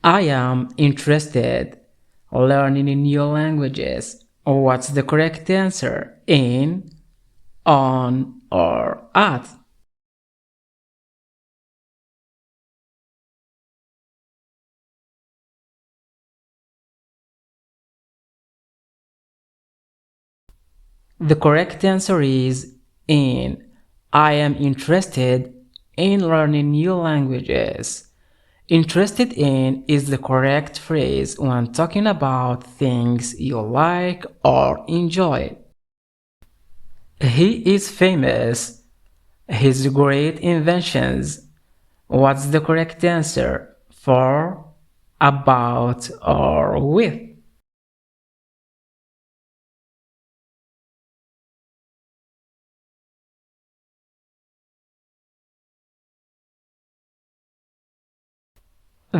I am interested learning in new languages. What's the correct answer? In, on, or at? The correct answer is in. I am interested in learning new languages. Interested in is the correct phrase when talking about things you like or enjoy. He is famous. His great inventions. What's the correct answer? For, about, or with?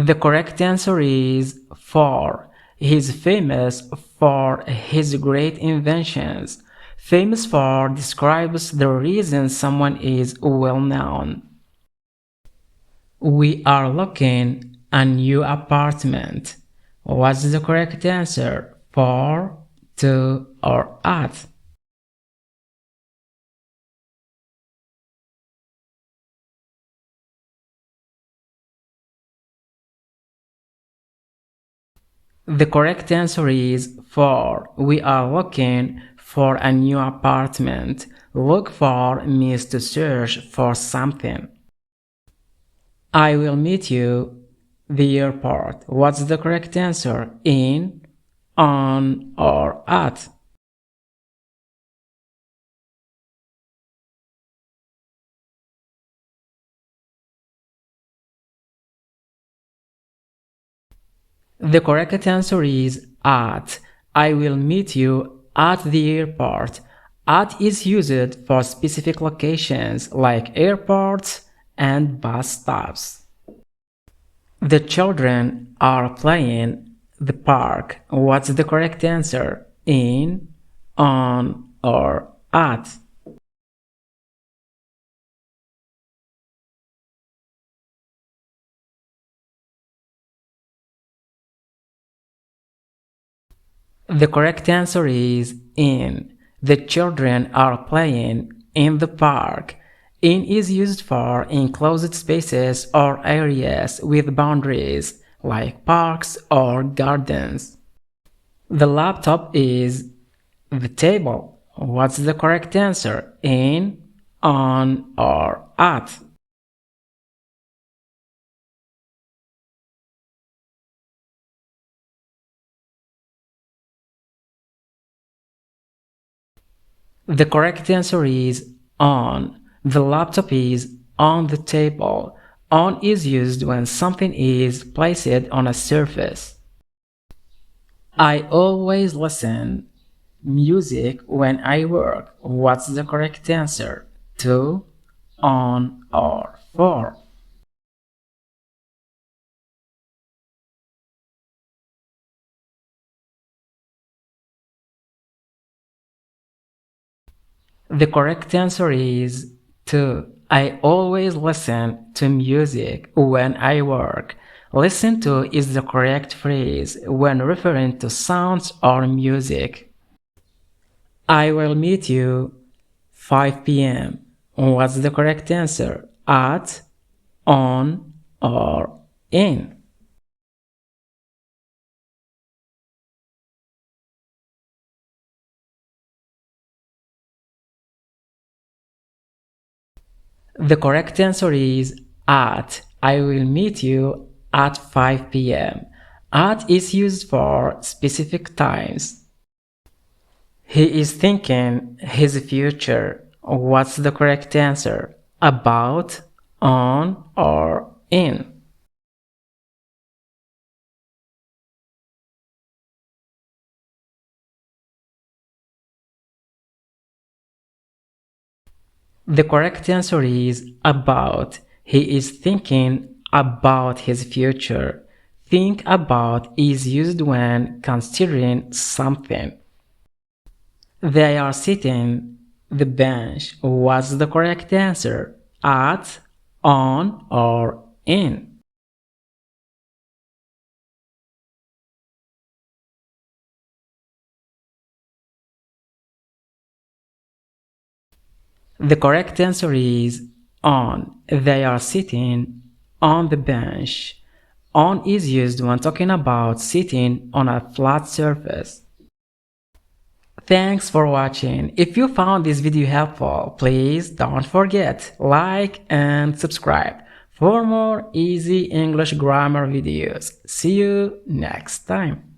The correct answer is for. He's famous for his great inventions. Famous for describes the reason someone is well known. We are looking a new apartment. What's the correct answer? For, to, or at? The correct answer is for. We are looking for a new apartment. Look for means to search for something. I will meet you the airport. What's the correct answer? In, on, or at? The correct answer is at. I will meet you at the airport. At is used for specific locations like airports and bus stops. The children are playing the park. What's the correct answer? In, on, or at? The correct answer is in. The children are playing in the park. In is used for enclosed spaces or areas with boundaries, like parks or gardens. The laptop is the table. What's the correct answer? In, on, or at? The correct answer is on. The laptop is on the table. On is used when something is placed on a surface. I always listen music when I work. What's the correct answer? To, on, or for? The correct answer is to. I always listen to music when I work. Listen to is the correct phrase when referring to sounds or music. I will meet you 5 p.m. What's the correct answer? At, on, or in? The correct answer is at. I will meet you at 5 p.m. At is used for specific times. He is thinking his future. What's the correct answer? About, on, or in? The correct answer is about. He is thinking about his future. Think about is used when considering something. They are sitting the bench. What's the correct answer? At, on, or in? The correct answer is on. They are sitting on the bench. On is used when talking about sitting on a flat surface. Thanks for watching. If you found this video helpful, please don't forget like and subscribe for more easy English grammar videos. See you next time.